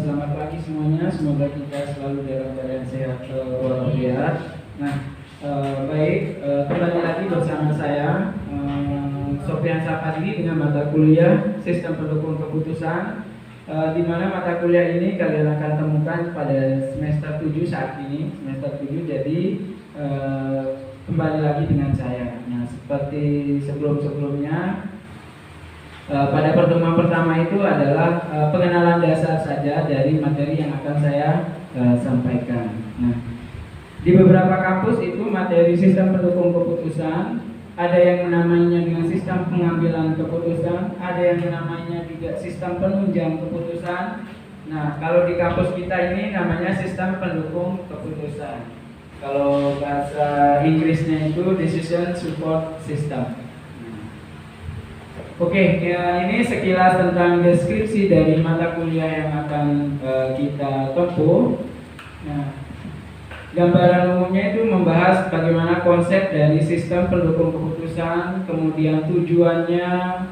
Selamat pagi semuanya. Semoga kita selalu dalam keadaan sehat walafiat. Nah, kembali lagi bersama saya Sofian Sapadi dengan mata kuliah Sistem Pendukung Keputusan, di mana mata kuliah ini kalian akan temukan pada semester 7 saat ini, semester 7. Jadi kembali lagi dengan saya. Nah, seperti sebelum-sebelumnya, pada pertemuan pertama itu adalah pengenalan dasar saja dari materi yang akan saya sampaikan. Nah, di beberapa kampus itu materi sistem pendukung keputusan, ada yang menamainya dengan sistem pengambilan keputusan, ada yang menamainya juga sistem penunjang keputusan. Nah, kalau di kampus kita ini namanya sistem pendukung keputusan. Kalau bahasa Inggrisnya itu decision support system. Oke, ya, ini sekilas tentang deskripsi dari mata kuliah yang akan kita tempuh. Nah, gambaran umumnya itu membahas bagaimana konsep dari sistem pendukung keputusan, kemudian tujuannya,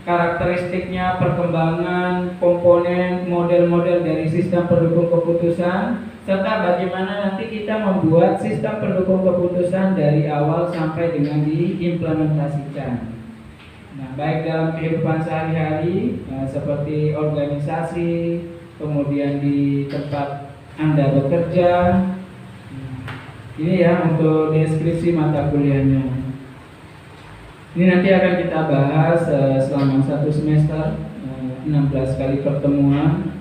karakteristiknya, perkembangan, komponen, model-model dari sistem pendukung keputusan, serta bagaimana nanti kita membuat sistem pendukung keputusan dari awal sampai dengan diimplementasikan. Nah, baik dalam kehidupan sehari-hari seperti organisasi, kemudian di tempat Anda bekerja. Ini ya untuk deskripsi mata kuliahnya. Ini nanti akan kita bahas selama satu semester, 16 kali pertemuan,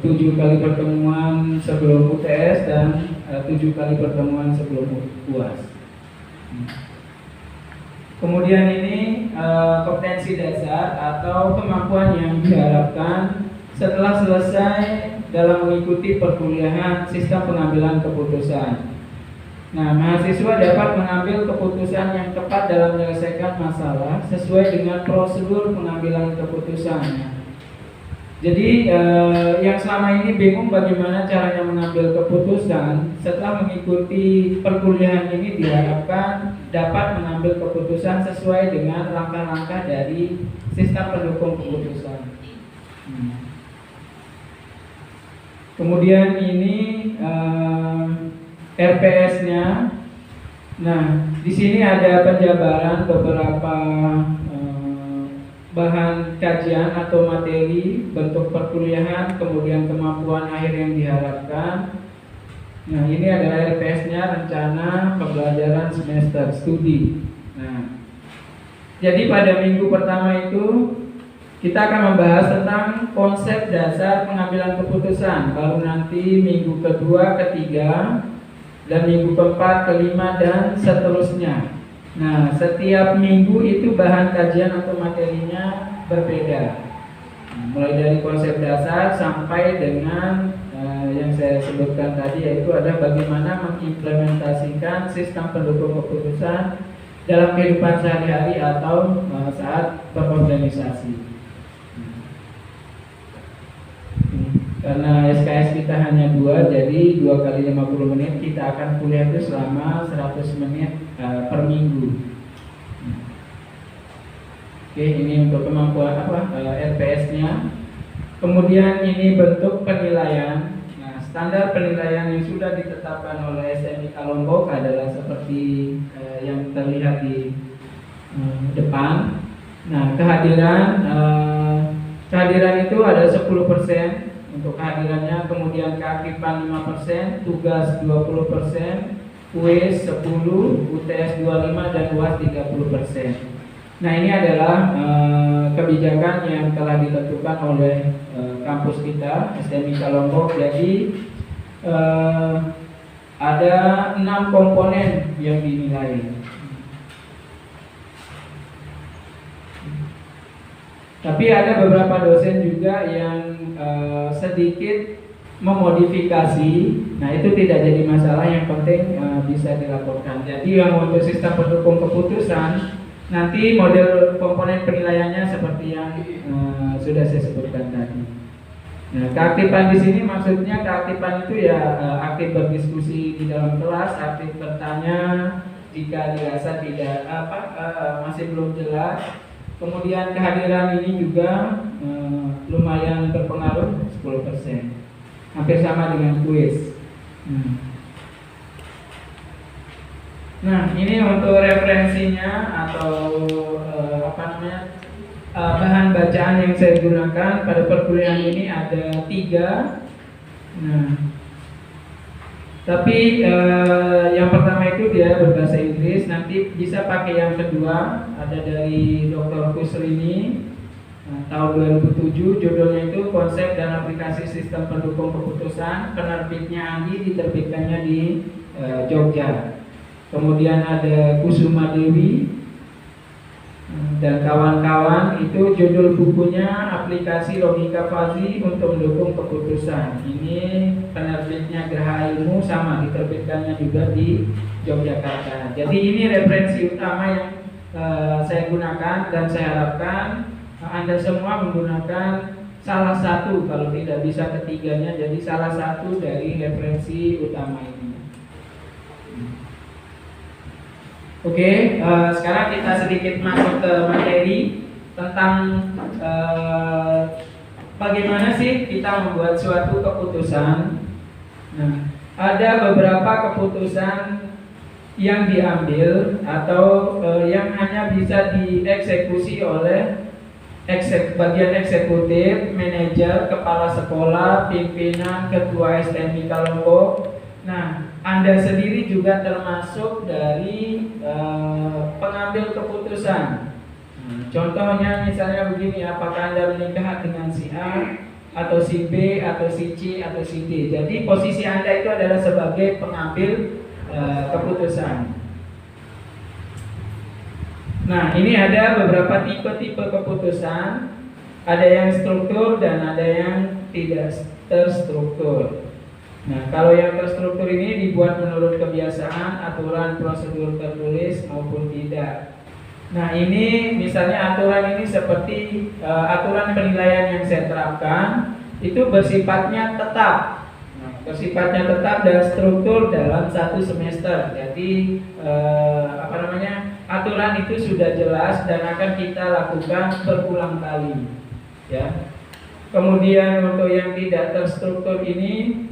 7 kali pertemuan sebelum UTS dan 7 kali pertemuan sebelum UAS. Kemudian ini kompetensi dasar atau kemampuan yang diharapkan setelah selesai dalam mengikuti perkuliahan sistem pengambilan keputusan. Nah, mahasiswa dapat mengambil keputusan yang tepat dalam menyelesaikan masalah sesuai dengan prosedur pengambilan keputusan. Jadi yang selama ini bingung bagaimana caranya mengambil keputusan, setelah mengikuti perkuliahan ini diharapkan dapat mengambil keputusan sesuai dengan langkah-langkah dari sistem pendukung keputusan. Kemudian ini RPS-nya. Nah, di sini ada penjabaran beberapa bahan kajian atau materi, bentuk perkuliahan, kemudian kemampuan akhir yang diharapkan. Nah, ini adalah RPS-nya, rencana pembelajaran semester studi. Nah, jadi pada minggu pertama itu kita akan membahas tentang konsep dasar pengambilan keputusan. Baru nanti minggu kedua, ketiga, dan minggu keempat, kelima, dan seterusnya. Nah, setiap minggu itu bahan kajian atau materinya berbeda. Mulai dari konsep dasar sampai dengan yang saya sebutkan tadi, yaitu ada bagaimana mengimplementasikan sistem pendukung keputusan dalam kehidupan sehari-hari atau saat berorganisasi. Karena SKS kita hanya 2, jadi 2 kali 50 menit, kita akan kuliah itu selama 100 menit per minggu. Oke, ini untuk kemampuan RPS-nya. Kemudian ini bentuk penilaian. Nah, standar penilaian yang sudah ditetapkan oleh SMIK Lombok adalah seperti yang terlihat di depan. Nah, kehadiran itu ada 10% untuk kehadirannya, kemudian keaktifan 5%, tugas 20%, kuis 10%, UTS 25%, dan UAS 30%. Nah, ini adalah kebijakan yang telah ditentukan oleh kampus kita, SMIK Lombok. Jadi ada 6 komponen yang dinilai. Tapi ada beberapa dosen juga yang sedikit memodifikasi. Nah, itu tidak jadi masalah, yang penting bisa dilaporkan. Jadi yang untuk sistem pendukung keputusan, nanti model komponen penilaiannya seperti yang sudah saya sebutkan tadi. Nah, keaktifan di sini maksudnya keaktifan itu ya aktif berdiskusi di dalam kelas, aktif bertanya jika dirasa tidak masih belum jelas. Kemudian kehadiran ini juga lumayan berpengaruh 10%. Hampir sama dengan kuis. Nah, ini untuk referensinya atau bahan bacaan yang saya gunakan pada perkuliahan ini ada 3. Nah, tapi yang pertama itu dia berbahasa Inggris. Nanti bisa pakai yang kedua, ada dari Dr. Kusrini tahun 2007. Judulnya itu Konsep dan Aplikasi Sistem Pendukung Keputusan. Penerbitnya Anggi, diterbitkannya di Jogja. Kemudian ada Kusuma Dewi dan kawan-kawan, itu judul bukunya Aplikasi Logika Fuzzy untuk Mendukung Keputusan. Ini penerbitnya Geraha Ilmu, sama diterbitkannya juga di Yogyakarta. Jadi ini referensi utama yang saya gunakan, dan saya harapkan Anda semua menggunakan salah satu, kalau tidak bisa ketiganya, jadi salah satu dari referensi utama ini. Oke, sekarang kita sedikit masuk ke materi tentang bagaimana sih kita membuat suatu keputusan. Nah, ada beberapa keputusan yang diambil atau yang hanya bisa dieksekusi oleh bagian eksekutif, manajer, kepala sekolah, pimpinan, ketua STMI kelompok. Nah, Anda sendiri juga termasuk dari pengambil keputusan. Contohnya misalnya begini, apakah Anda menikah dengan si A atau si B atau si C atau si D. Jadi posisi Anda itu adalah sebagai pengambil keputusan. Nah, ini ada beberapa tipe-tipe keputusan. Ada yang struktur dan ada yang tidak terstruktur. Nah, kalau yang terstruktur ini dibuat menurut kebiasaan, aturan, prosedur tertulis maupun tidak. Nah, ini misalnya aturan ini seperti aturan penilaian yang saya terapkan itu bersifatnya tetap. Bersifatnya tetap dan struktur dalam 1 semester. Jadi aturan itu sudah jelas dan akan kita lakukan berulang kali. Ya. Kemudian untuk yang tidak terstruktur ini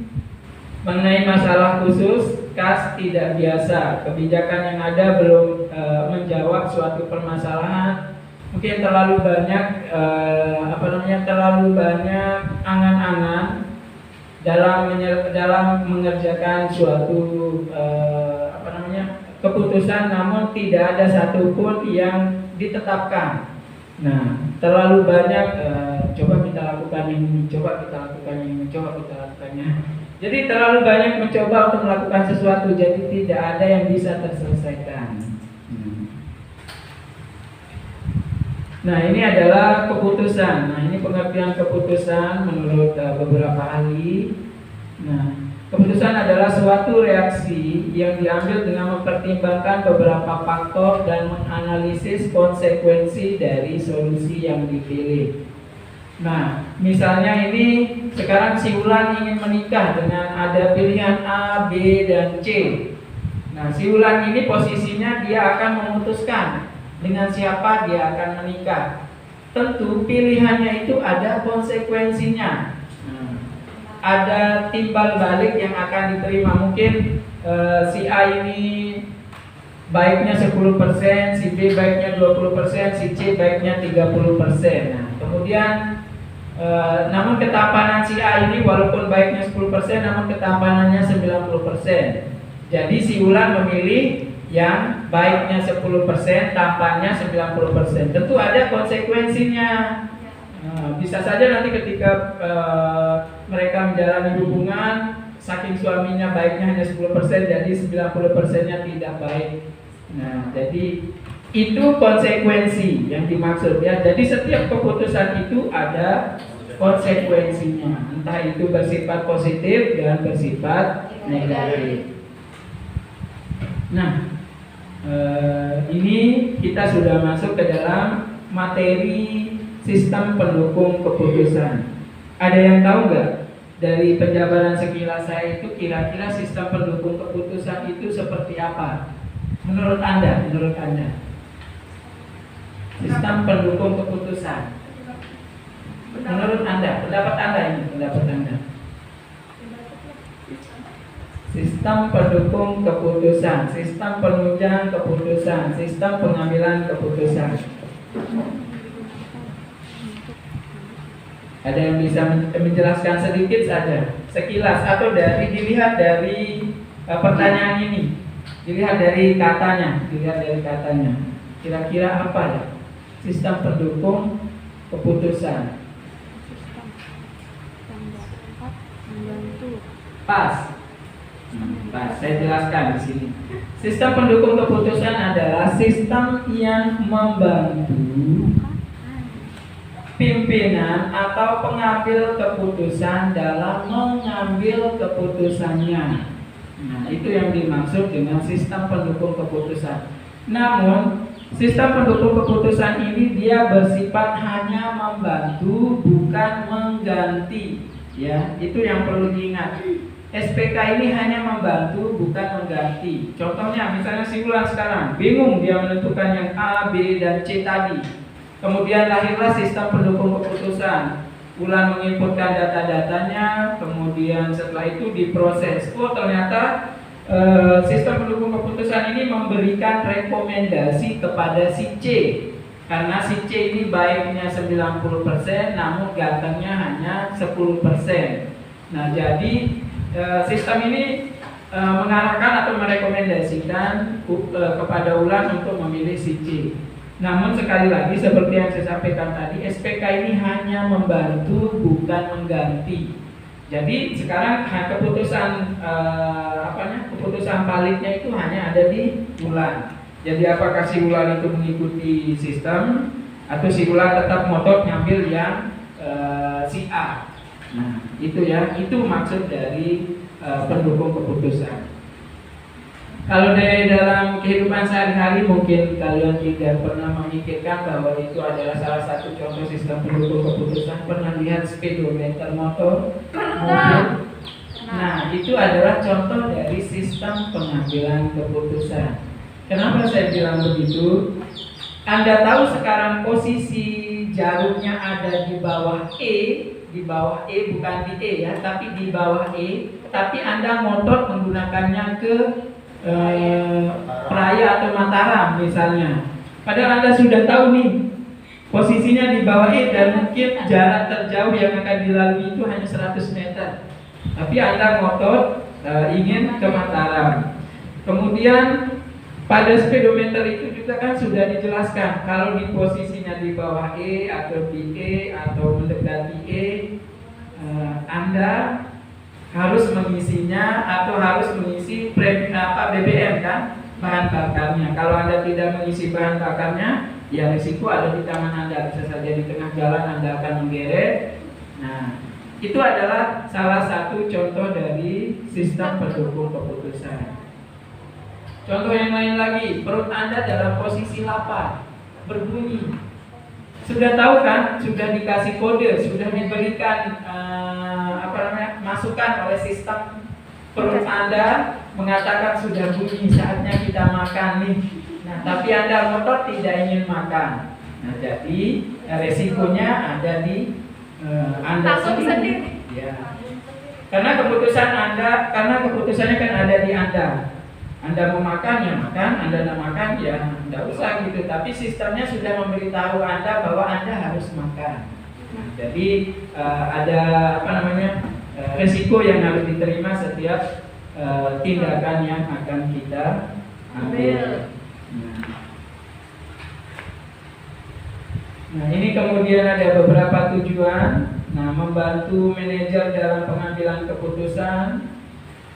mengenai masalah khusus, kas tidak biasa, kebijakan yang ada belum menjawab suatu permasalahan, mungkin terlalu banyak terlalu banyak angan-angan dalam mengerjakan suatu keputusan, namun tidak ada satupun yang ditetapkan. Nah, terlalu banyak coba kita lakukan ini, coba kita lakukan ini, coba kita lakukannya. Jadi terlalu banyak mencoba untuk melakukan sesuatu, jadi tidak ada yang bisa terselesaikan. Nah, ini adalah keputusan. Nah, ini pengertian keputusan menurut beberapa ahli. Nah, keputusan adalah suatu reaksi yang diambil dengan mempertimbangkan beberapa faktor dan menganalisis konsekuensi dari solusi yang dipilih. Nah, misalnya ini sekarang si Wulan ingin menikah dengan ada pilihan A, B, dan C. Nah, si Wulan ini posisinya dia akan memutuskan dengan siapa dia akan menikah. Tentu pilihannya itu ada konsekuensinya. Ada timbal balik yang akan diterima. Mungkin si A ini baiknya 10%, si B baiknya 20%, si C baiknya 30%. Nah, kemudian namun ketampanan si A ini walaupun baiknya 10%, namun ketampanannya 90%. Jadi si Wulan memilih yang baiknya 10%, tampannya 90%. Tentu ada konsekuensinya. Bisa saja nanti ketika mereka menjalani hubungan, saking suaminya baiknya hanya 10%, jadi 90%-nya tidak baik. Nah, jadi itu konsekuensi yang dimaksud ya. Jadi setiap keputusan itu ada konsekuensinya, entah itu bersifat positif dan bersifat negatif. Nah, ini kita sudah masuk ke dalam materi sistem pendukung keputusan. Ada yang tahu nggak dari penjabaran sekilas saya itu kira-kira sistem pendukung keputusan itu seperti apa? Menurut Anda? Sistem pendukung keputusan. Menurut Anda, pendapat Anda ini, pendapat Anda. Sistem pendukung keputusan, sistem penunjang keputusan, sistem pengambilan keputusan. Ada yang bisa menjelaskan sedikit saja, sekilas, atau dilihat dari pertanyaan ini, dilihat dari katanya, kira-kira apa ya? Sistem pendukung keputusan. Pas. Saya jelaskan di sini. Sistem pendukung keputusan adalah sistem yang membantu pimpinan atau pengambil keputusan dalam mengambil keputusannya. Nah, itu yang dimaksud dengan sistem pendukung keputusan. Namun, sistem pendukung keputusan ini dia bersifat hanya membantu, bukan mengganti. Ya, itu yang perlu diingat. SPK ini hanya membantu, bukan mengganti. Contohnya, misalnya si Wulan sekarang bingung dia menentukan yang A, B, dan C tadi. Kemudian lahirlah sistem pendukung keputusan. Wulan menginputkan data-datanya, kemudian setelah itu diproses. Oh, ternyata sistem pendukung keputusan ini memberikan rekomendasi kepada si C. Karena si C ini baiknya 90%, namun gantengnya hanya 10%. Nah, jadi sistem ini mengarahkan atau merekomendasikan kepada Wulan untuk memilih si C. Namun sekali lagi seperti yang saya sampaikan tadi, SPK ini hanya membantu, bukan mengganti. Jadi sekarang keputusan keputusan validnya itu hanya ada di Wulan. Jadi apakah si Wulan itu mengikuti sistem atau si Wulan tetap ngotot ngambil yang si A. Nah, itu ya, itu maksud dari pendukung keputusan. Kalau dari dalam kehidupan sehari-hari mungkin kalian tidak pernah memikirkan bahwa itu adalah salah satu contoh sistem pendukung keputusan. Pernah lihat speedometer motor, mobil? Nah, itu adalah contoh dari sistem pengambilan keputusan. Kenapa saya bilang begitu? Anda tahu sekarang posisi jarumnya ada di bawah E, bukan di E ya, tapi di bawah E. Tapi Anda ngotot menggunakannya ke Praya atau Mataram misalnya. Padahal Anda sudah tahu nih posisinya di bawah E dan mungkin jarak terjauh yang akan dilalui itu hanya 100 meter. Tapi Anda ngotot ingin ke Mataram. Kemudian pada speedometer itu juga kan sudah dijelaskan kalau di posisinya di bawah E atau di E atau mendekati E, Anda harus mengisinya atau harus mengisi BBM kan, bahan bakarnya. Kalau Anda tidak mengisi bahan bakarnya, ya risiko ada di tangan Anda. Bisa saja di tengah jalan Anda akan menggeret. Nah, itu adalah salah satu contoh dari sistem pendukung keputusan. Contoh yang lain lagi, perut Anda dalam posisi lapar, berbunyi. Sudah tahu kan, sudah dikasih kode, sudah diberikan masukan oleh sistem. Perut Anda mengatakan sudah bunyi, saatnya kita makan nih. Nah, tapi Anda ngotot tidak ingin makan. Nah, jadi resikonya ada di Anda sendiri. Ya. Karena keputusannya kan ada di Anda. Anda mau makan ya makan, Anda tidak makan ya tidak usah gitu. Tapi sistemnya sudah memberitahu Anda bahwa Anda harus makan. Nah, jadi ada resiko yang harus diterima setiap tindakan yang akan kita ambil. Nah, ini kemudian ada beberapa tujuan. Nah, membantu manajer dalam pengambilan keputusan,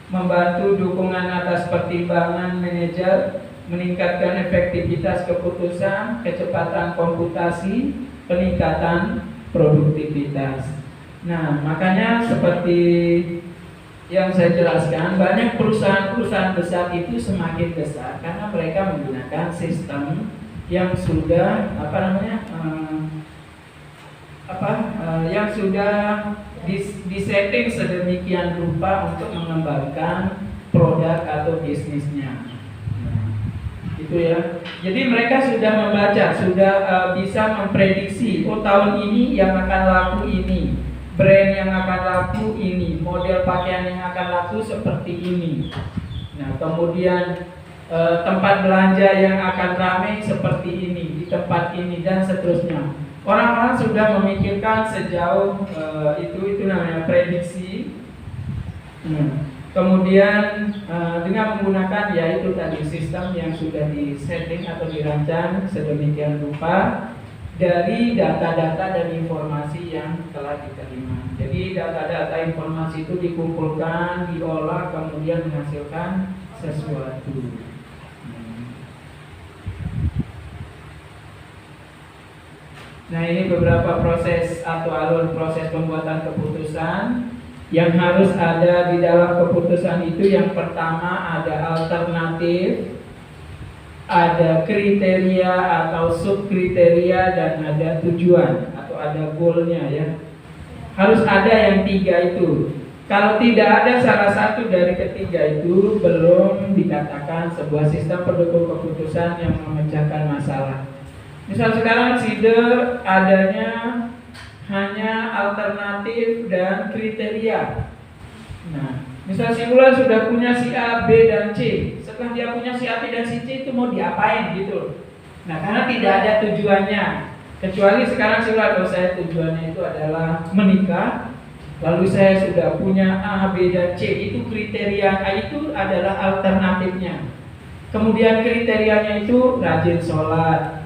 membantu dukungan atas pertimbangan manajer, meningkatkan efektivitas keputusan, kecepatan komputasi, peningkatan produktivitas. Nah, makanya seperti yang saya jelaskan, banyak perusahaan-perusahaan besar itu semakin besar karena mereka menggunakan sistem yang sudah yang sudah disetting sedemikian rupa untuk mengembangkan produk atau bisnisnya. Nah, gitu ya. Jadi mereka sudah membaca, sudah bisa memprediksi, oh tahun ini yang akan laku ini, brand yang akan laku ini, model pakaian yang akan laku seperti ini. Nah, kemudian tempat belanja yang akan ramai seperti ini, di tempat ini, dan seterusnya. Orang-orang sudah memikirkan sejauh itu namanya prediksi. Kemudian dengan menggunakan yaitu tadi sistem yang sudah disetting atau dirancang sedemikian rupa dari data-data dan informasi yang telah diterima. Jadi data-data informasi itu dikumpulkan, diolah, kemudian menghasilkan sesuatu. Nah, ini beberapa proses atau alur proses pembuatan keputusan yang harus ada di dalam keputusan itu. Yang pertama ada alternatif, ada kriteria atau subkriteria, dan ada tujuan atau ada goalnya ya. Harus ada yang tiga itu. Kalau tidak ada salah satu dari ketiga itu, belum dikatakan sebuah sistem pendukung keputusan yang memecahkan masalah. Misal sekarang consider adanya hanya alternatif dan kriteria. Nah, misal si Ulan sudah punya si A, B, dan C. Setelah dia punya si A, B, dan si C itu mau diapain gitu. Nah, karena tidak ada tujuannya. Kecuali sekarang si Ulan, kalau saya tujuannya itu adalah menikah, lalu saya sudah punya A, B, dan C. Itu kriteria A, itu adalah alternatifnya. Kemudian kriterianya itu rajin sholat,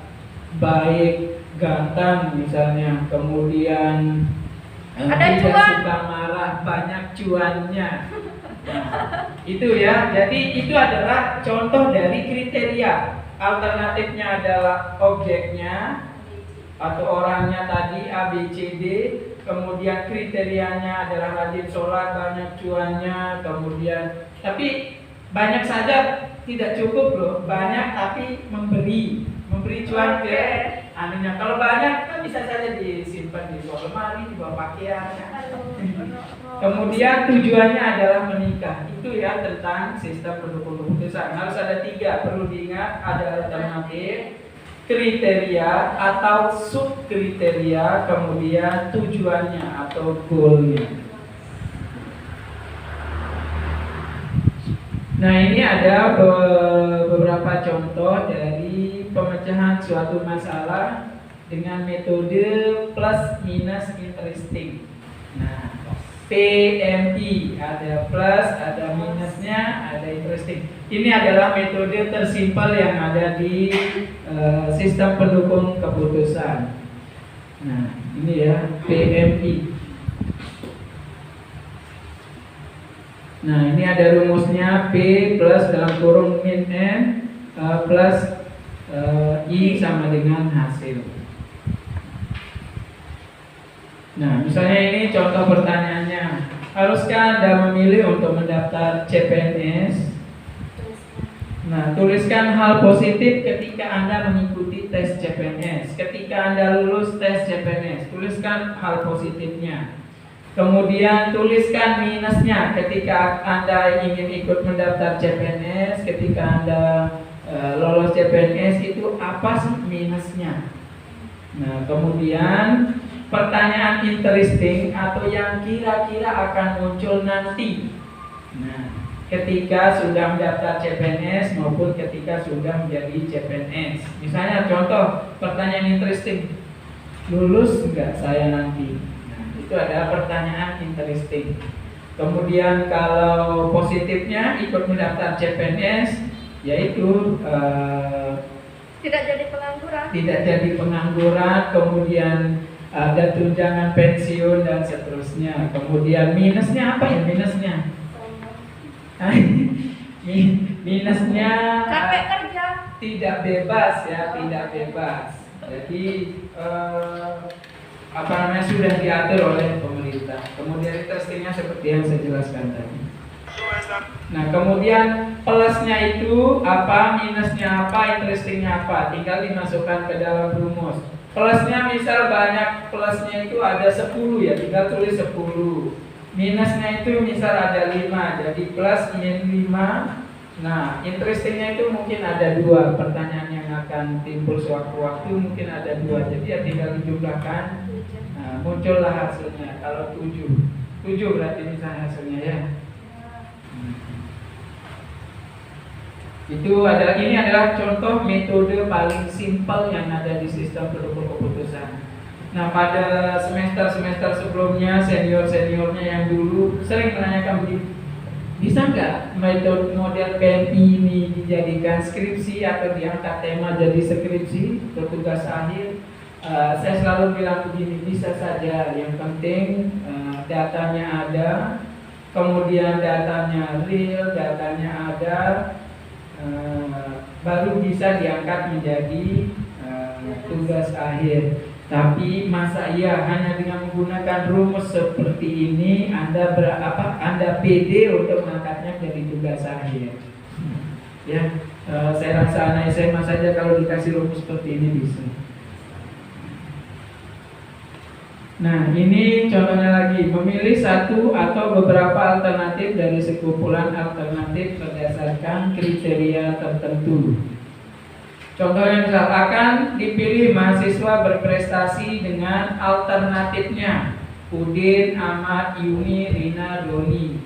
baik, ganteng misalnya, kemudian tidak suka marah, banyak cuannya. Nah, itu ya. Jadi itu adalah contoh dari kriteria. Alternatifnya adalah objeknya atau orangnya tadi A, B, C, D. Kemudian kriterianya adalah rajin sholat, banyak cuannya. Kemudian tapi banyak saja tidak cukup loh. Banyak tapi memberi cuan ke anunya. Kalau banyak kan bisa saja disimpan di bawah lemari, di bawah pakaian. Kemudian tujuannya adalah menikah. Itu ya tentang sistem pendukung keputusan. Harus ada tiga, perlu diingat. Ada alternatif, kriteria atau subkriteria, kemudian tujuannya atau goalnya. Nah, ini ada beberapa contoh dari pemecahan suatu masalah dengan metode plus minus interesting. Nah, PMI ada plus, ada minusnya, ada interesting. Ini adalah metode tersimpel yang ada di sistem pendukung keputusan. Nah, ini ya PMI. Nah, ini ada rumusnya P plus dalam kurung min N plus I sama dengan hasil. Nah, misalnya ini contoh pertanyaannya. Haruskah Anda memilih untuk mendaftar CPNS? Nah, tuliskan hal positif ketika Anda mengikuti tes CPNS. Ketika Anda lulus tes CPNS, tuliskan hal positifnya. Kemudian tuliskan minusnya ketika Anda ingin ikut mendaftar CPNS, ketika Anda lolos CPNS, itu apa sih minusnya? Nah, kemudian pertanyaan interesting atau yang kira-kira akan muncul nanti. Nah, ketika sudah mendaftar CPNS maupun ketika sudah menjadi CPNS. Misalnya contoh pertanyaan interesting, lulus enggak saya nanti? Itu adalah pertanyaan interesting. Kemudian kalau positifnya ikut mendaftar CPNS, yaitu tidak jadi pengangguran. Tidak jadi pengangguran, kemudian ada tunjangan pensiun dan seterusnya. Kemudian minusnya apa ya minusnya? Minusnya capek kerja. Tidak bebas ya, tidak bebas. Jadi sudah diatur oleh pemerintah. Kemudian interestingnya seperti yang saya jelaskan tadi. Nah, kemudian plusnya itu apa, minusnya apa, interestingnya apa, tinggal dimasukkan ke dalam rumus. Plusnya misal banyak, plusnya itu ada 10 ya, tinggal tulis 10. Minusnya itu misal ada 5, jadi plus min 5 Nah, interestingnya itu mungkin ada dua pertanyaan yang akan timbul sewaktu-waktu, mungkin ada dua. Jadi ya tinggal dijumlahkan, nah, muncullah hasilnya. Kalau 7 berarti misalnya hasilnya ya. Ini adalah contoh metode paling simpel yang ada di sistem pendukung keputusan. Nah, pada semester sebelumnya seniornya yang dulu sering menanyakan begini, bisa nggak metode model PMI ini dijadikan skripsi atau diangkat tema jadi skripsi atau tugas akhir? Saya selalu bilang begini, bisa saja. Yang penting datanya ada, kemudian datanya real, datanya ada. Baru bisa diangkat menjadi tugas akhir. Tapi masa iya hanya dengan menggunakan rumus seperti ini Anda pede untuk mengangkatnya menjadi tugas akhir? Ya, saya rasa anak SMA saja kalau dikasih rumus seperti ini bisa. Nah, ini contohnya lagi, memilih satu atau beberapa alternatif dari sekumpulan alternatif berdasarkan kriteria tertentu. Contohnya misalkan dipilih mahasiswa berprestasi dengan alternatifnya Udin, Ahmad, Yuni, Rina, Doni.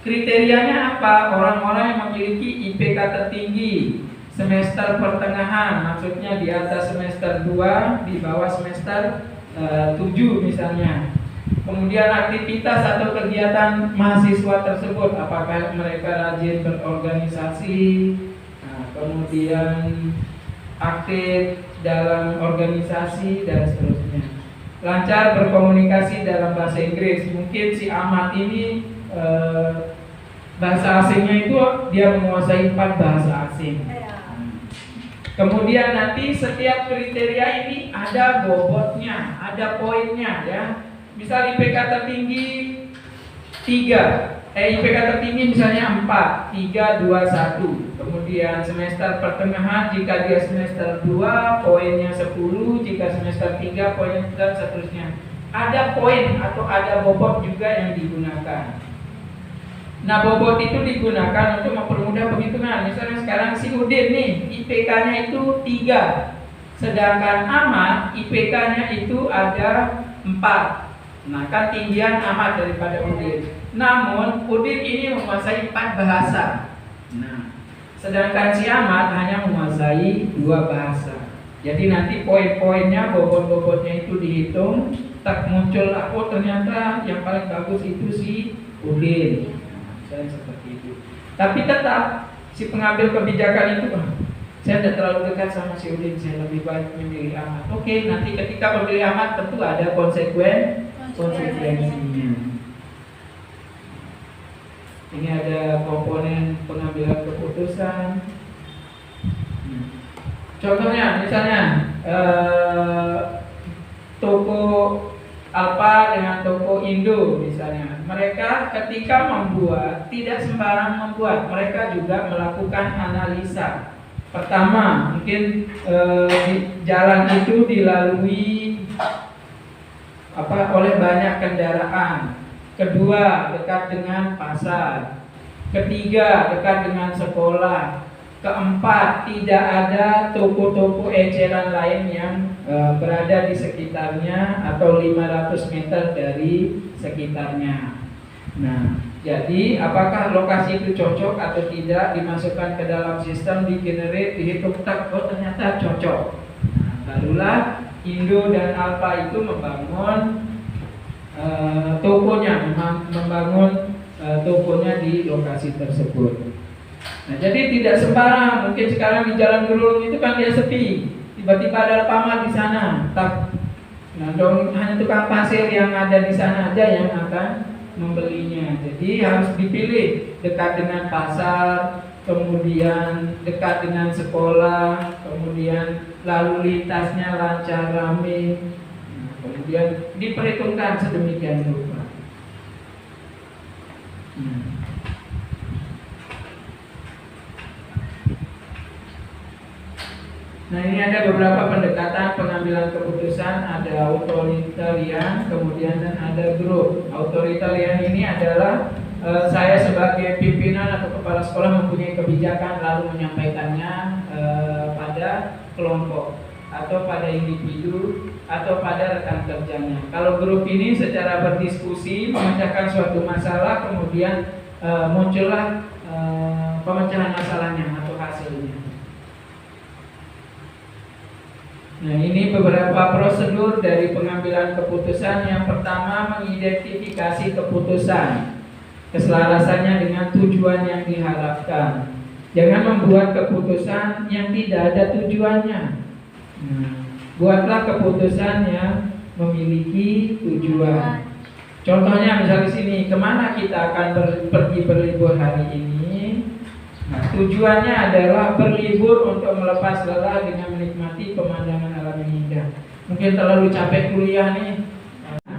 Kriterianya apa? Orang-orang yang memiliki IPK tertinggi semester pertengahan, maksudnya di atas semester 2, di bawah semester 7 misalnya. Kemudian aktivitas atau kegiatan mahasiswa tersebut, apakah mereka rajin berorganisasi, kemudian aktif dalam organisasi dan seterusnya. Lancar berkomunikasi dalam bahasa Inggris. Mungkin si Ahmad ini bahasa asingnya itu dia menguasai 4 bahasa asing. Kemudian nanti setiap kriteria ini ada bobotnya, ada poinnya ya. Misal IPK tertinggi 3, IPK tertinggi misalnya 4, 3, 2, 1. Kemudian semester pertengahan jika dia semester 2 poinnya 10, jika semester 3 poinnya dan seterusnya. Ada poin atau ada bobot juga yang digunakan. Nah, bobot itu digunakan untuk mempermudah penghitungan. Misalnya sekarang si Udin nih, IPK-nya itu 3. Sedangkan Ahmad, IPK-nya itu ada 4. Nah, kan tinggian Ahmad daripada Udin. Namun, Udin ini menguasai 4 bahasa. Nah, sedangkan si Ahmad hanya menguasai 2 bahasa. Jadi nanti poin-poinnya, bobot-bobotnya itu dihitung. Tak muncul, oh ternyata yang paling bagus itu si Udin. Misalnya seperti itu. Tapi tetap si pengambil kebijakan itu, saya tidak terlalu dekat sama si Udin, saya lebih baik memilih Ahmad. Oke, nanti ketika memilih Ahmad tentu ada konsekuensinya. Ini ada komponen pengambilan keputusan. Contohnya, misalnya toko Alfa dengan toko Indo misalnya, mereka ketika membuat tidak sembarang membuat, mereka juga melakukan analisa. Pertama, mungkin jalan itu dilalui oleh banyak kendaraan. Kedua, dekat dengan pasar. Ketiga, dekat dengan sekolah. Keempat, tidak ada toko-toko eceran lain yang berada di sekitarnya atau 500 meter dari sekitarnya. Nah, jadi apakah lokasi itu cocok atau tidak dimasukkan ke dalam sistem, di-generate, dihitung, oh ternyata cocok. Nah, barulah Indo dan Alfa itu membangun tokonya di lokasi tersebut. Nah, jadi tidak sembarang. Mungkin sekarang di Jalan Gerulung itu kan dia sepi, tiba-tiba ada Alfamart di sana. Nah, hanya tukang pasir yang ada di sana aja yang akan membelinya. Jadi harus dipilih dekat dengan pasar, kemudian dekat dengan sekolah, kemudian lalu lintasnya lancar, ramai. Kemudian diperhitungkan sedemikian rupa. Nah, ini ada beberapa pendekatan pengambilan keputusan. Ada authoritarian, kemudian dan ada grup. Authoritarian ini adalah saya sebagai pimpinan atau kepala sekolah mempunyai kebijakan lalu menyampaikannya pada kelompok atau pada individu atau pada rekan kerjanya. Kalau grup ini secara berdiskusi memecahkan suatu masalah, kemudian muncullah pemecahan masalahnya atau hasilnya. Nah, ini beberapa prosedur dari pengambilan keputusan. Yang pertama, mengidentifikasi keputusan, keselarasannya dengan tujuan yang diharapkan. Jangan membuat keputusan yang tidak ada tujuannya. Nah, buatlah keputusan yang memiliki tujuan. Contohnya misal di sini, kemana kita akan pergi berlibur hari ini? Nah, tujuannya adalah berlibur untuk melepas lelah dengan menikmati pemandangan alam yang indah. Mungkin terlalu capek kuliah nih,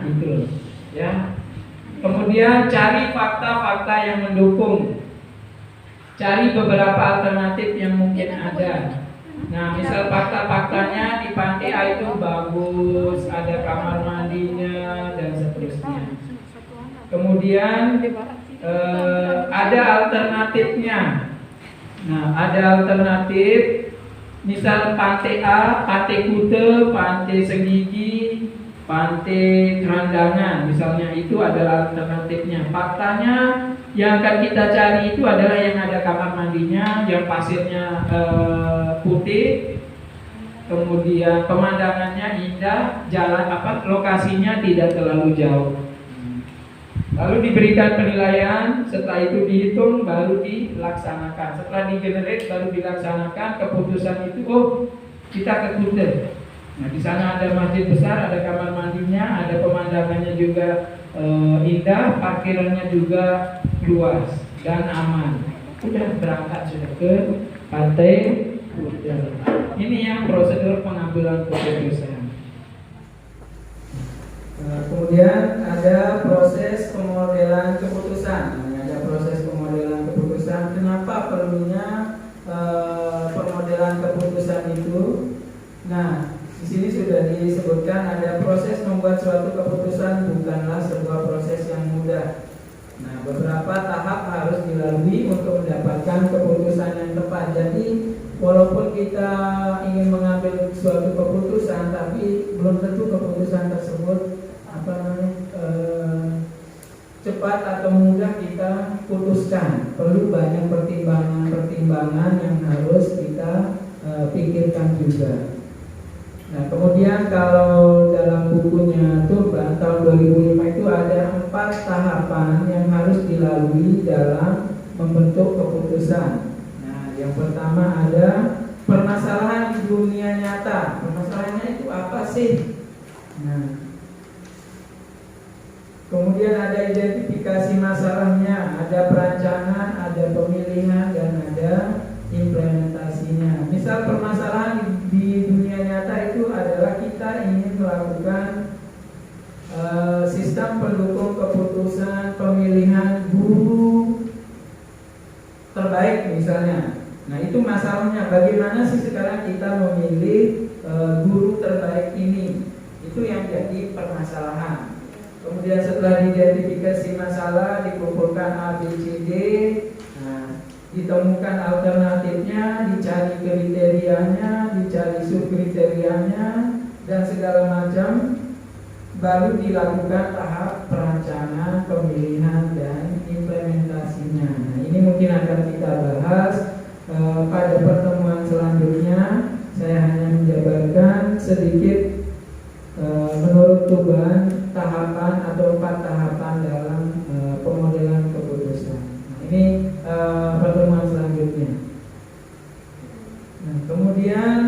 gitu ya. Kemudian cari fakta-fakta yang mendukung. Cari beberapa alternatif yang mungkin ada. Nah, misal fakta-faktanya di pantai A itu bagus, ada kamar mandinya dan seterusnya. Kemudian ada alternatifnya. Nah, ada alternatif, misal pantai A, pantai Kute, pantai Senggigi, pantai Kerandangan, misalnya itu adalah alternatifnya. Faktanya yang akan kita cari itu adalah yang ada kamar mandinya, yang pasirnya putih, kemudian pemandangannya indah, jalan lokasinya tidak terlalu jauh. Lalu diberikan penilaian, setelah itu dihitung, baru dilaksanakan. Setelah digenerate, baru dilaksanakan. Keputusan itu, kita ke Kute. Nah, di sana ada masjid besar, ada kamar mandinya, ada pemandangannya juga indah, parkirannya juga luas dan aman. Sudah berangkat sudah ke pantai Kute. Ini yang prosedur pengambilan keputusan. Kemudian ada proses pemodelan keputusan. Ada proses pemodelan keputusan. Kenapa perlunya pemodelan keputusan itu? Nah, di sini sudah disebutkan ada proses membuat suatu keputusan bukanlah sebuah proses yang mudah. Nah, beberapa tahap harus dilalui untuk mendapatkan keputusan yang tepat. Jadi, walaupun kita ingin mengambil suatu keputusan, tapi belum tentu keputusan tersebut cepat atau mudah kita putuskan. Perlu banyak pertimbangan yang harus kita pikirkan juga. Nah, kemudian kalau dalam bukunya Turban tahun 2005 itu ada 4 tahapan yang harus dilalui dalam membentuk keputusan. Nah, yang pertama ada permasalahan di dunia nyata. Permasalahannya itu apa sih? Nah, kemudian ada identifikasi masalahnya, ada perancangan, ada pemilihan, dan ada implementasinya. Misal permasalahan di dunia nyata itu adalah kita ingin melakukan sistem pendukung keputusan pemilihan guru terbaik misalnya. Nah, itu masalahnya, bagaimana sih sekarang kita memilih guru terbaik ini? Itu yang jadi permasalahan. Kemudian setelah diidentifikasi masalah, dikumpulkan A, B, C, D, nah, ditemukan alternatifnya, dicari kriterianya, dicari subkriterianya, dan segala macam, baru dilakukan tahap perancangan, pemilihan, dan implementasinya. Nah, ini mungkin akan kita bahas pada pertemuan selanjutnya. Saya hanya menjabarkan sedikit menurut Tuban tahapan atau 4 tahapan dalam pemodelan keputusan. Nah, ini pertemuan selanjutnya. Nah, kemudian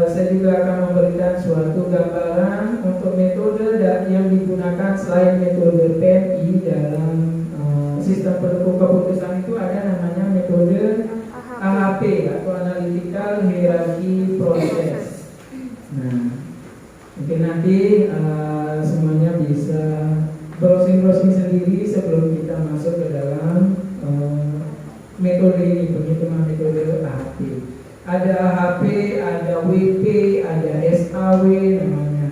saya juga akan memberikan suatu gambaran untuk metode yang digunakan selain metode PMI dalam sistem pendukung keputusan. Itu ada namanya metode AHP atau Analytical Hierarchy Process. Nah, mungkin nanti semuanya bisa browsing sendiri sebelum kita masuk ke dalam metode ini, penghitungan metode AHP. Ada AHP, ada WP, ada SAW namanya.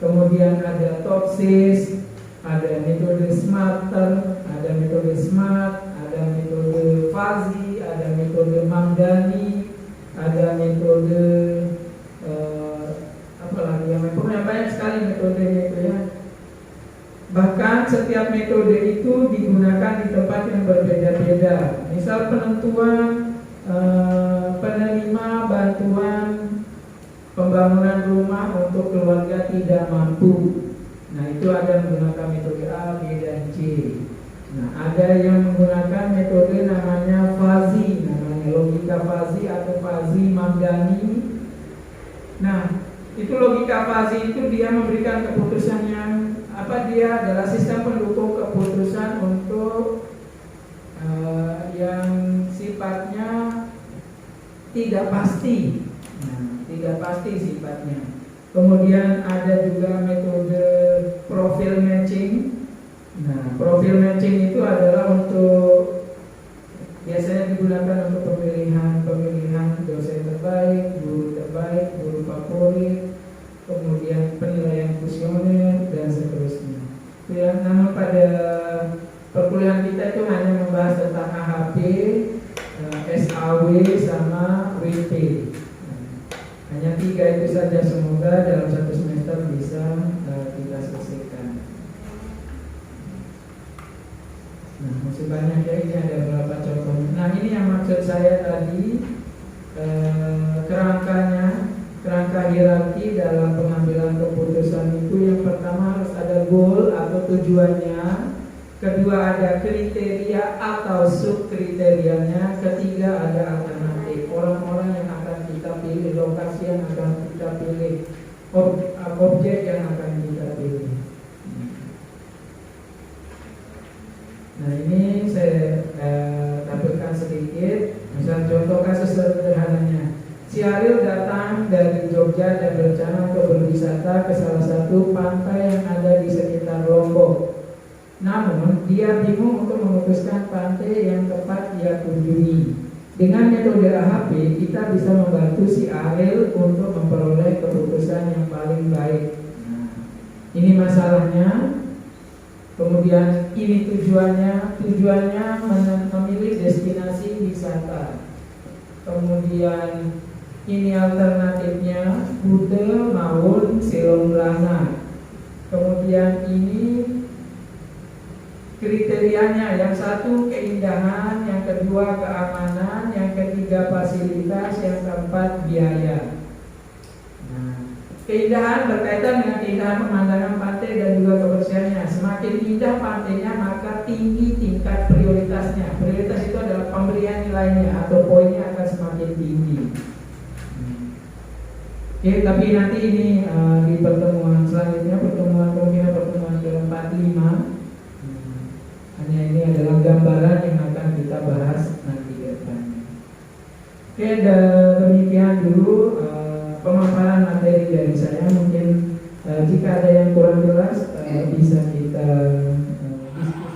Kemudian ada TOPSIS, ada metode SMARTER, ada metode SMART, ada metode Fuzzy, ada metode Mamdani, ada metode apa lagi yang banyak sekali metodenya itu ya. Bahkan setiap metode itu digunakan di tempat yang berbeda-beda. Misal penentuan penerima bantuan pembangunan rumah untuk keluarga tidak mampu. Nah, itu ada menggunakan metode A, B, dan C. Nah, ada yang menggunakan metode namanya Fuzzy, namanya logika Fuzzy atau Fuzzy Mamdani. Nah, itu logika Fuzzy itu dia memberikan keputusan yang dia adalah sistem pendukung keputusan untuk yang sifatnya tidak pasti. Nah, tidak pasti sifatnya. Kemudian ada juga metode profil matching. Nah, profil matching itu adalah untuk biasanya digunakan untuk pemilihan dosen terbaik, guru favorit, kemudian penilaian kuesioner dan seterusnya. Ya, namun pada perkuliahan kita itu hanya membahas tentang AHP, SAW sama WP. Hanya 3 itu saja, semoga dalam 1 semester bisa kita selesaikan. Nah, masih banyak ya, ini ada beberapa contohnya. Nah, ini yang maksud saya tadi, kerangka hierarki dalam pengambilan keputusan itu yang pertama harus ada goal atau tujuannya, kedua ada kriteria atau subkriterianya, ketiga ada alternatif, orang-orang yang akan kita pilih, lokasi yang akan kita pilih, objek yang akan kita pilih. Nah, ini saya tampilkan sedikit. Misal contoh kasus sederhananya, si Ariel datang dari Jogja dan berencana untuk berwisata ke salah satu pantai yang ada di sekitar Lombok. Namun dia bingung untuk memutuskan pantai yang tepat dia kunjungi. Dengan metode AHP kita bisa membantu si Ariel untuk memperoleh keputusan yang paling baik. Nah, ini masalahnya. Kemudian ini tujuannya memilih destinasi wisata. Kemudian ini alternatifnya Kute, Maun, Silong Blana. Kemudian ini kriterianya, yang satu keindahan, yang kedua keamanan, yang ketiga fasilitas, yang keempat biaya. Nah, keindahan berkaitan dengan keindahan pemandangan pantai dan juga kebersihannya. Semakin indah pantainya maka tinggi tingkat prioritasnya. Prioritas itu adalah pemberian nilainya atau poinnya akan semakin tinggi. Oke, tapi nanti ini di pertemuan selanjutnya, pertemuan ke-45. Hanya ini adalah gambaran yang akan kita bahas nanti ke depannya. Oke, demikian dulu pemaparan materi dari saya. Mungkin jika ada yang kurang jelas bisa kita diskusi.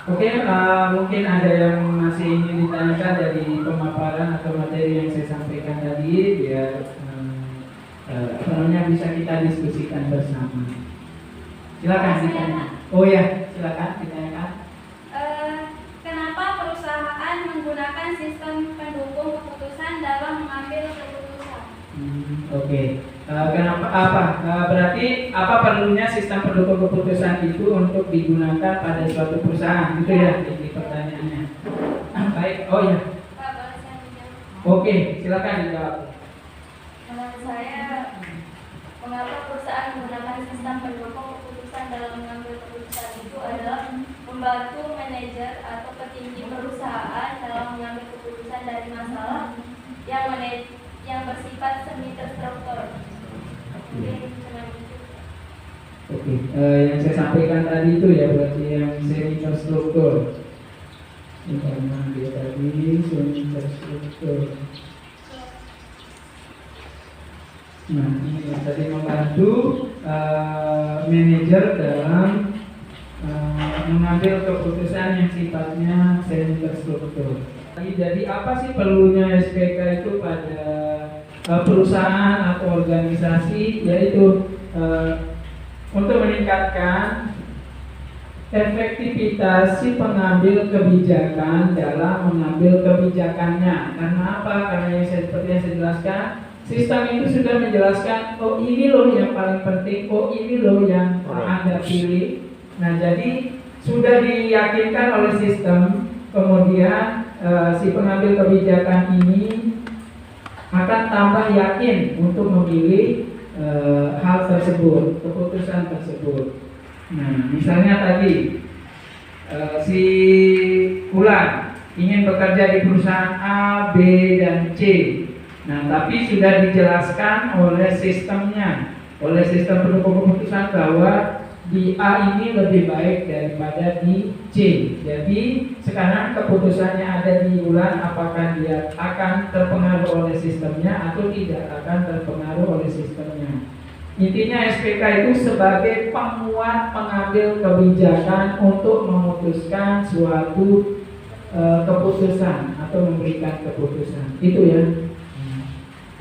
Oke, mungkin ada yang masih ingin ditanyakan dari pemaparan atau materi yang saya sampaikan tadi, biar bisa kita diskusikan bersama. Silakan ditanya. Oh ya, silakan ditanyakan. Kenapa perusahaan menggunakan sistem pendukung keputusan dalam mengambil keputusan? Oke. Kenapa? Berarti apa perlunya sistem pendukung keputusan itu untuk digunakan pada suatu perusahaan? Itu ya, jadi pertanyaannya. Baik. Oh ya. Pak, boleh saya menjawab? Oke, silakan dijawab. Menurut saya, mengapa perusahaan menggunakan sistem pendukung keputusan dalam mengambil keputusan itu adalah membantu manajer atau petinggi perusahaan dalam mengambil keputusan dari masalah yang bersifat semi terstruktur. Oke, yang saya sampaikan tadi itu ya berarti yang semi terstruktur. Yang dia tadi semi terstruktur. Nah, ini tadi membantu manajer dalam mengambil keputusan yang sifatnya semi terstruktur. Jadi apa sih perlunya SPK itu pada perusahaan atau organisasi? Yaitu untuk meningkatkan efektivitas si pengambil kebijakan dalam mengambil kebijakannya. Karena apa? Karena seperti yang saya jelaskan, sistem itu sudah menjelaskan, oh ini loh yang paling penting, oh ini loh yang Anda pilih. Nah, jadi sudah diyakinkan oleh sistem, kemudian si pengambil kebijakan ini akan tambah yakin untuk memilih hal tersebut, keputusan tersebut. Nah, misalnya tadi si Fulan ingin bekerja di perusahaan A, B, dan C. Nah, tapi sudah dijelaskan oleh sistemnya, oleh sistem pendukung keputusan bahwa di A ini lebih baik daripada di C. Jadi sekarang keputusannya ada di Fulan, apakah dia akan terpengaruh oleh sistemnya atau tidak akan terpengaruh oleh sistemnya. Intinya SPK itu sebagai penguat pengambil kebijakan untuk memutuskan suatu keputusan atau memberikan keputusan. Itu ya.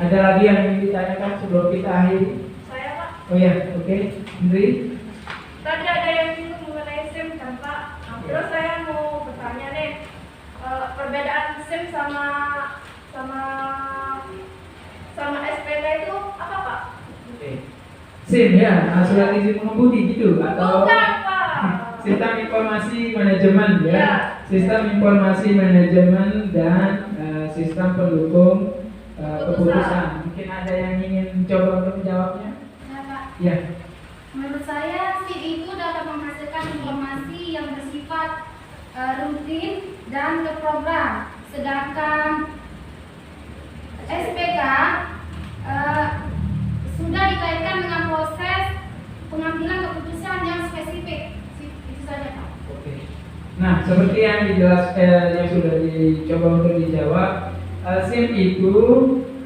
Ada lagi yang ingin ditanyakan sebelum kita akhiri? Saya Pak. Oh ya, oke. Indri? Tadi ada yang bingung mengenai SIM kan Pak. Terus saya mau bertanya nih, perbedaan SIM sama SPK itu apa Pak? Oke. SIM ya, surat izin mengemudi gitu atau Bukan Pak. sistem informasi manajemen ya. Ya. Sistem informasi manajemen dan sistem pendukung keputusan. Mungkin ada yang ingin coba untuk menjawabnya? Ya Pak, Ya. menurut saya SIM itu dapat menghasilkan informasi yang bersifat rutin dan terprogram. Sedangkan SPK sudah dikaitkan dengan proses pengambilan keputusan yang spesifik. Itu saja Pak. Oke. Nah, seperti yang dijelaskan yang sudah dicoba untuk dijawab, SIM itu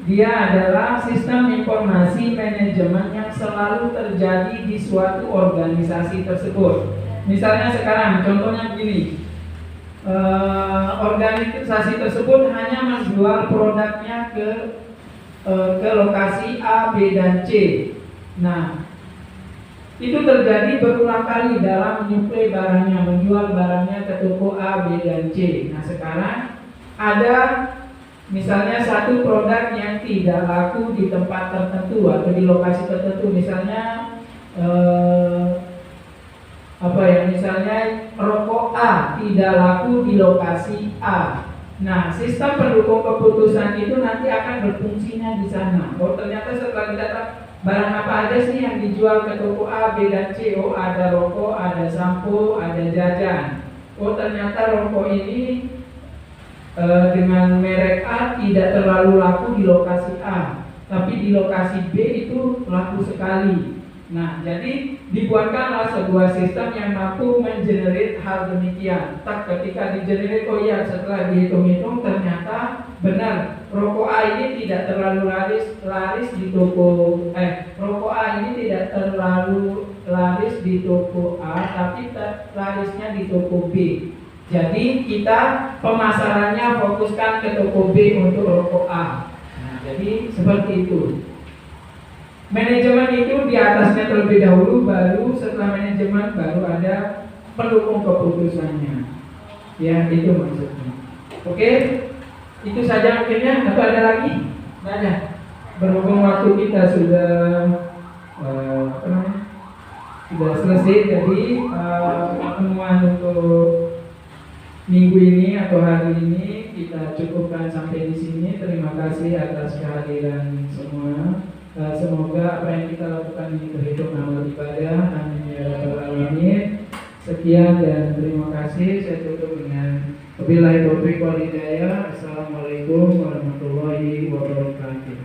dia adalah sistem informasi manajemen yang selalu terjadi di suatu organisasi tersebut. Misalnya sekarang, contohnya begini, organisasi tersebut hanya menjual produknya ke lokasi A, B, dan C. Nah, itu terjadi berulang kali dalam menyuplai barangnya, menjual barangnya ke toko A, B, dan C. Nah, sekarang ada misalnya satu produk yang tidak laku di tempat tertentu atau di lokasi tertentu, misalnya misalnya rokok A tidak laku di lokasi A. Nah, sistem pendukung keputusan itu nanti akan berfungsinya di sana. Oh, ternyata setelah didata barang apa aja sih yang dijual ke toko A, B, dan C? Oh, ada rokok, ada sampo, ada jajan. Oh, ternyata rokok ini dengan merek A tidak terlalu laku di lokasi A, tapi di lokasi B itu laku sekali. Nah, jadi dibuatkanlah sebuah sistem yang mampu mengenerate hal demikian. Tak ketika digenerate, oh ya, setelah dihitung-hitung ternyata benar rokok A ini tidak terlalu laris di toko rokok A ini tidak terlalu laris di toko A, tapi larisnya di toko B. Jadi kita pemasarannya fokuskan ke toko B untuk rokok A. Nah, jadi seperti itu. Manajemen itu di atasnya terlebih dahulu, baru setelah manajemen baru ada pendukung keputusannya. Ya, itu maksudnya. Oke, itu saja mungkinnya. Atau ada lagi? Tidak ada. Berhubung waktu kita sudah sudah selesai, jadi pertemuan untuk minggu ini atau hari ini kita cukupkan sampai di sini. Terima kasih atas kehadiran semua. Semoga apa yang kita lakukan ini terhitung amal ibadah. Amin ya rabbal alamin. Sekian dan terima kasih. Saya tutup dengan wabillahi taufiq wal hidayah. Assalamualaikum warahmatullahi wabarakatuh.